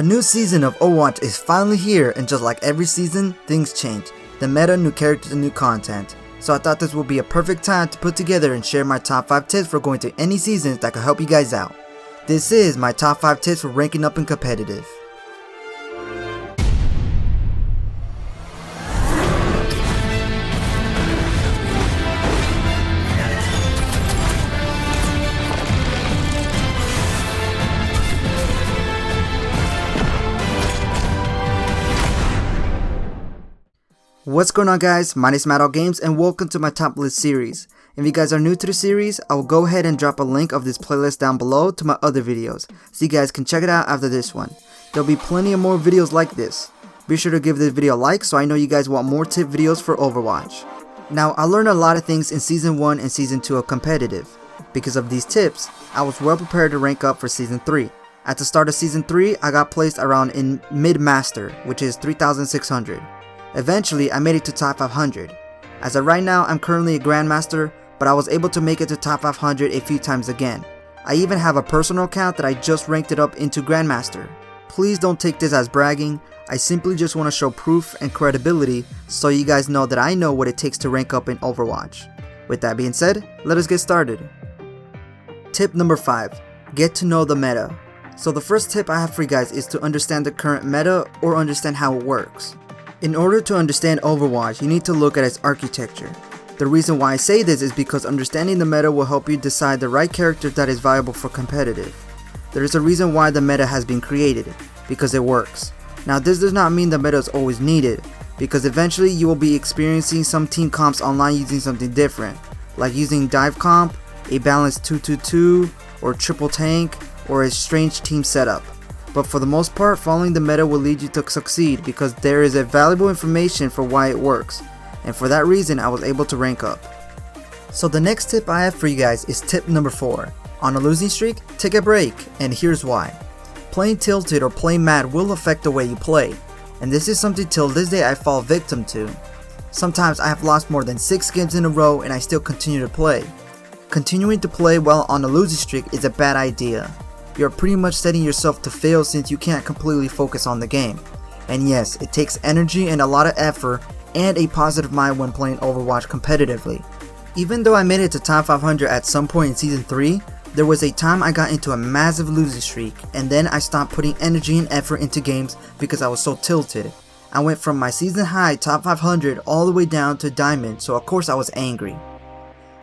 A new season of Overwatch is finally here, and just like every season, things change. The meta, new characters, and new content. So I thought this would be a perfect time to put together and share my top 5 tips for going to any seasons that could help you guys out. This is my top 5 tips for ranking up in competitive. What's going on, guys? My name is MadDoggGames and welcome to my top list series. If you guys are new to the series, I will go ahead and drop a link of this playlist down below to my other videos, so you guys can check it out after this one. There'll be plenty of more videos like this. Be sure to give this video a like so I know you guys want more tip videos for Overwatch. Now, I learned a lot of things in Season 1 and Season 2 of competitive. Because of these tips, I was well prepared to rank up for Season 3. At the start of Season 3, I got placed around in Mid-Master, which is 3,600. Eventually, I made it to top 500. As of right now, I'm currently a Grandmaster, but I was able to make it to top 500 a few times again. I even have a personal account that I just ranked it up into Grandmaster. Please don't take this as bragging, I simply just want to show proof and credibility so you guys know that I know what it takes to rank up in Overwatch. With that being said, let us get started. Tip number 5. Get to know the meta. So the first tip I have for you guys is to understand the current meta or understand how it works. In order to understand Overwatch, you need to look at its architecture. The reason why I say this is because understanding the meta will help you decide the right character that is viable for competitive. There is a reason why the meta has been created, because it works. Now, this does not mean the meta is always needed, because eventually you will be experiencing some team comps online using something different, like using dive comp, a balanced 2-2-2, or triple tank, or a strange team setup. But for the most part, following the meta will lead you to succeed because there is a valuable information for why it works, and for that reason I was able to rank up. So the next tip I have for you guys is tip number 4. On a losing streak, take a break, and here's why. Playing tilted or playing mad will affect the way you play, and this is something till this day I fall victim to. Sometimes I have lost more than 6 games in a row and I still continue to play. Continuing to play while on a losing streak is a bad idea. You're pretty much setting yourself to fail since you can't completely focus on the game. And yes, it takes energy and a lot of effort and a positive mind when playing Overwatch competitively. Even though I made it to top 500 at some point in Season 3, there was a time I got into a massive losing streak, and then I stopped putting energy and effort into games because I was so tilted. I went from my season high top 500 all the way down to Diamond, so of course I was angry.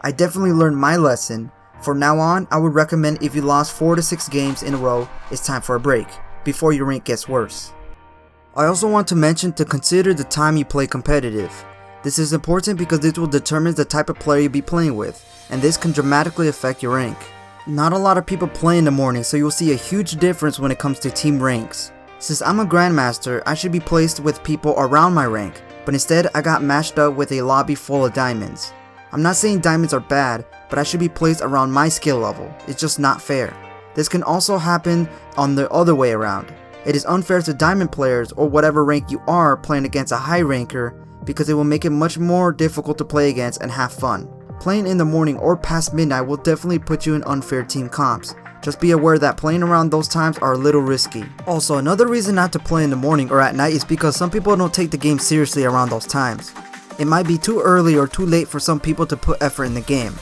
I definitely learned my lesson. From now on, I would recommend if you lost 4 to 6 games in a row, it's time for a break, before your rank gets worse. I also want to mention to consider the time you play competitive. This is important because this will determine the type of player you'll be playing with, and this can dramatically affect your rank. Not a lot of people play in the morning, so you'll see a huge difference when it comes to team ranks. Since I'm a Grandmaster, I should be placed with people around my rank, but instead I got matched up with a lobby full of diamonds. I'm not saying diamonds are bad, but I should be placed around my skill level. It's just not fair. This can also happen on the other way around. It is unfair to diamond players or whatever rank you are playing against a high ranker because it will make it much more difficult to play against and have fun. Playing in the morning or past midnight will definitely put you in unfair team comps. Just be aware that playing around those times are a little risky. Also, another reason not to play in the morning or at night is because some people don't take the game seriously around those times. It might be too early or too late for some people to put effort in the game.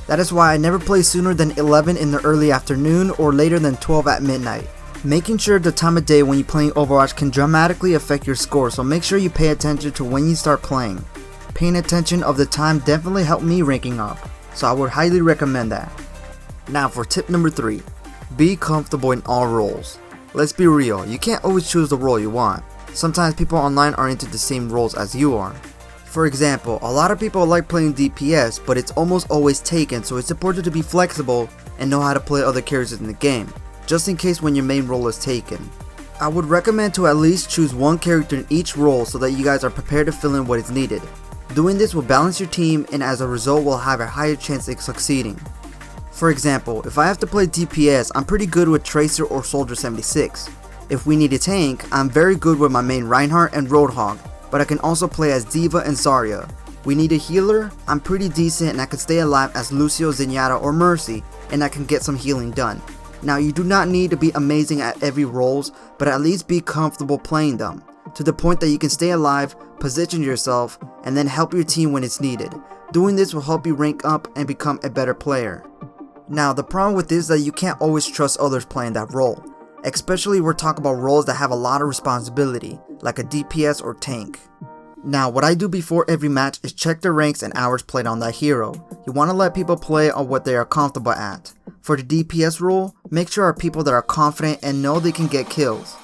That is why I never play sooner than 11 in the early afternoon or later than 12 at midnight. Making sure the time of day when you're playing Overwatch can dramatically affect your score, so make sure you pay attention to when you start playing. Paying attention of the time definitely helped me ranking up, so I would highly recommend that. Now for tip number 3. Be comfortable in all roles. Let's be real, you can't always choose the role you want. Sometimes people online are into the same roles as you are. For example, a lot of people like playing DPS, but it's almost always taken, so it's important to be flexible and know how to play other characters in the game, just in case when your main role is taken. I would recommend to at least choose one character in each role so that you guys are prepared to fill in what is needed. Doing this will balance your team and as a result will have a higher chance of succeeding. For example, if I have to play DPS, I'm pretty good with Tracer or Soldier 76. If we need a tank, I'm very good with my main Reinhardt and Roadhog, but I can also play as Diva and Zarya. We need a healer, I'm pretty decent and I can stay alive as Lucio, Zenyatta or Mercy, and I can get some healing done. Now you do not need to be amazing at every roles, but at least be comfortable playing them, to the point that you can stay alive, position yourself, and then help your team when it's needed. Doing this will help you rank up and become a better player. Now the problem with this is that you can't always trust others playing that role, especially we're talking about roles that have a lot of responsibility, like a DPS or tank. Now what I do before every match is check their ranks and hours played on that hero. You want to let people play on what they are comfortable at. For the DPS role, make sure are people that are confident and know they can get kills.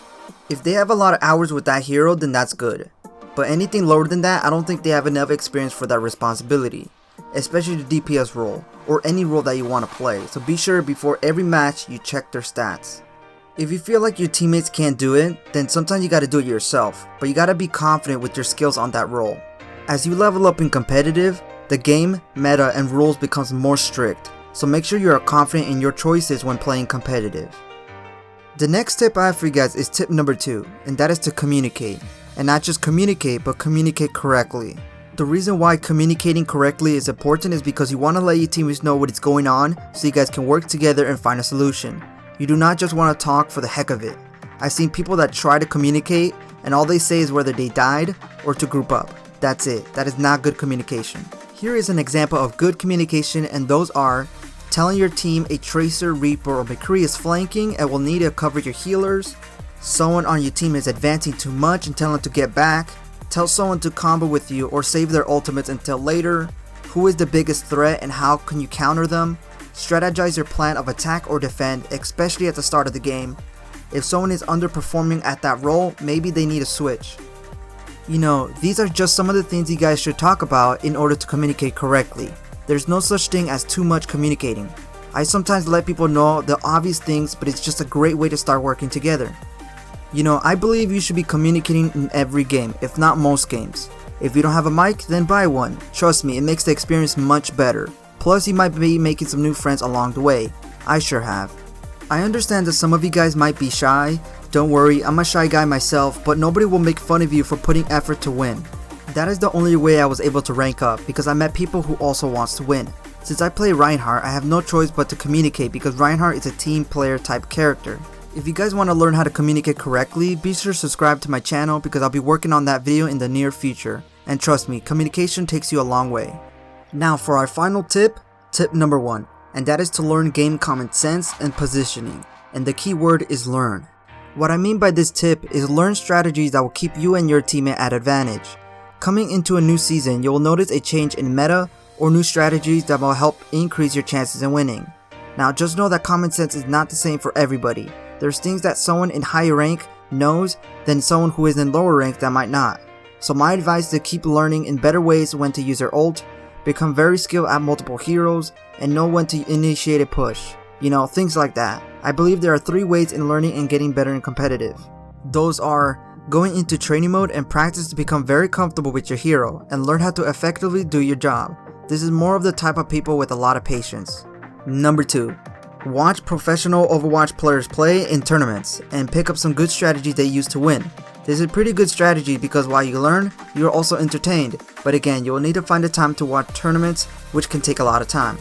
If they have a lot of hours with that hero, then that's good. But anything lower than that, I don't think they have enough experience for that responsibility. Especially the DPS role, or any role that you want to play. So be sure before every match you check their stats. If you feel like your teammates can't do it, then sometimes you gotta do it yourself, but you gotta be confident with your skills on that role. As you level up in competitive, the game, meta, and rules becomes more strict, so make sure you are confident in your choices when playing competitive. The next tip I have for you guys is tip number 2, and that is to communicate. And not just communicate, but communicate correctly. The reason why communicating correctly is important is because you want to let your teammates know what is going on so you guys can work together and find a solution. You do not just want to talk for the heck of it. I've seen people that try to communicate and all they say is whether they died or to group up. That's it. That is not good communication. Here is an example of good communication, and those are telling your team a Tracer, Reaper, or McCree is flanking and will need to cover your healers. Someone on your team is advancing too much and tell them to get back. Tell someone to combo with you or save their ultimates until later. Who is the biggest threat and how can you counter them? Strategize your plan of attack or defend, especially at the start of the game. If someone is underperforming at that role, maybe they need a switch. You know, these are just some of the things you guys should talk about in order to communicate correctly. There's no such thing as too much communicating. I sometimes let people know the obvious things, but it's just a great way to start working together. You know, I believe you should be communicating in every game, if not most games. If you don't have a mic, then buy one. Trust me, it makes the experience much better. Plus, you might be making some new friends along the way. I sure have. I understand that some of you guys might be shy. Don't worry, I'm a shy guy myself, but nobody will make fun of you for putting effort to win. That is the only way I was able to rank up, because I met people who also wants to win. Since I play Reinhardt, I have no choice but to communicate because Reinhardt is a team player type character. If you guys want to learn how to communicate correctly, be sure to subscribe to my channel because I'll be working on that video in the near future. And trust me, communication takes you a long way. Now for our final tip, tip number 1, and that is to learn game common sense and positioning. And the key word is learn. What I mean by this tip is learn strategies that will keep you and your teammate at advantage. Coming into a new season, you will notice a change in meta or new strategies that will help increase your chances in winning. Now just know that common sense is not the same for everybody. There's things that someone in higher rank knows than someone who is in lower rank that might not. So my advice is to keep learning in better ways when to use your ult, become very skilled at multiple heroes, and know when to initiate a push. You know, things like that. I believe there are 3 ways in learning and getting better in competitive. Those are going into training mode and practice to become very comfortable with your hero and learn how to effectively do your job. This is more of the type of people with a lot of patience. Number 2. Watch professional Overwatch players play in tournaments and pick up some good strategies they use to win. This is a pretty good strategy because while you learn, you are also entertained, but again, you will need to find the time to watch tournaments, which can take a lot of time.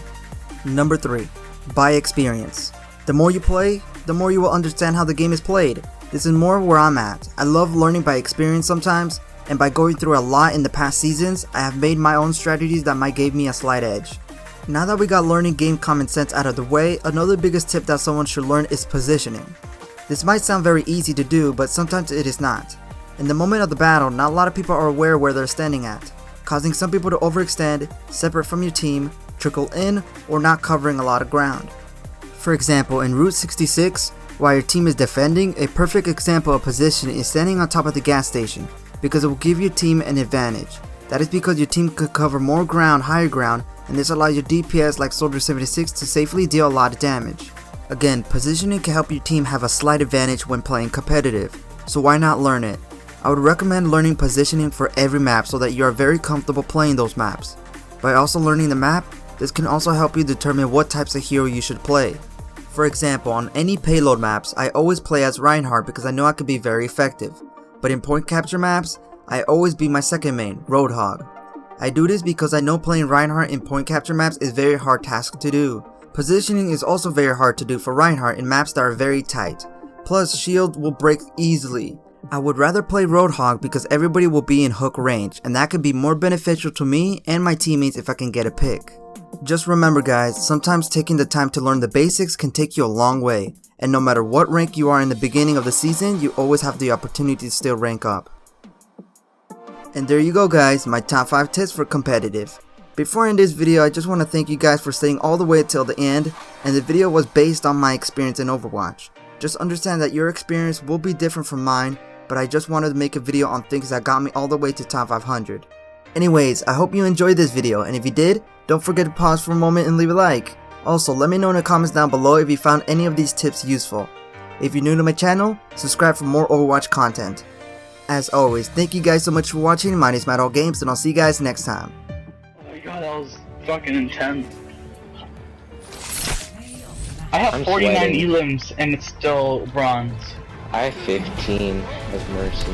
Number 3. Buy experience. The more you play, the more you will understand how the game is played. This is more where I'm at. I love learning by experience sometimes, and by going through a lot in the past seasons, I have made my own strategies that might give me a slight edge. Now that we got learning game common sense out of the way, another biggest tip that someone should learn is positioning. This might sound very easy to do, but sometimes it is not. In the moment of the battle, not a lot of people are aware where they're standing at, causing some people to overextend, separate from your team, trickle in, or not covering a lot of ground. For example, in Route 66, while your team is defending, a perfect example of positioning is standing on top of the gas station, because it will give your team an advantage. That is because your team could cover more ground, higher ground, and this allows your DPS like Soldier 76 to safely deal a lot of damage. Again, positioning can help your team have a slight advantage when playing competitive, so why not learn it? I would recommend learning positioning for every map so that you are very comfortable playing those maps. By also learning the map, this can also help you determine what types of hero you should play. For example, on any payload maps, I always play as Reinhardt because I know I can be very effective. But in point capture maps, I always be my second main, Roadhog. I do this because I know playing Reinhardt in point capture maps is a very hard task to do, Positioning is also very hard to do for Reinhardt in maps that are very tight. Plus, shield will break easily. I would rather play Roadhog because everybody will be in hook range, and that could be more beneficial to me and my teammates if I can get a pick. Just remember guys, sometimes taking the time to learn the basics can take you a long way, and no matter what rank you are in the beginning of the season, you always have the opportunity to still rank up. And there you go guys, my top 5 tips for competitive. Before I end this video, I just want to thank you guys for staying all the way till the end, and the video was based on my experience in Overwatch. Just understand that your experience will be different from mine, but I just wanted to make a video on things that got me all the way to top 500. Anyways, I hope you enjoyed this video, and if you did, don't forget to pause for a moment and leave a like. Also, let me know in the comments down below if you found any of these tips useful. If you're new to my channel, subscribe for more Overwatch content. As always, thank you guys so much for watching. My name is MadDoggGames, and I'll see you guys next time. Oh my god, that was fucking intense. I have 49 elims and it's still bronze. I have 15 as mercy.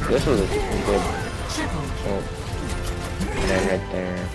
This was a good. Oh, and then right there.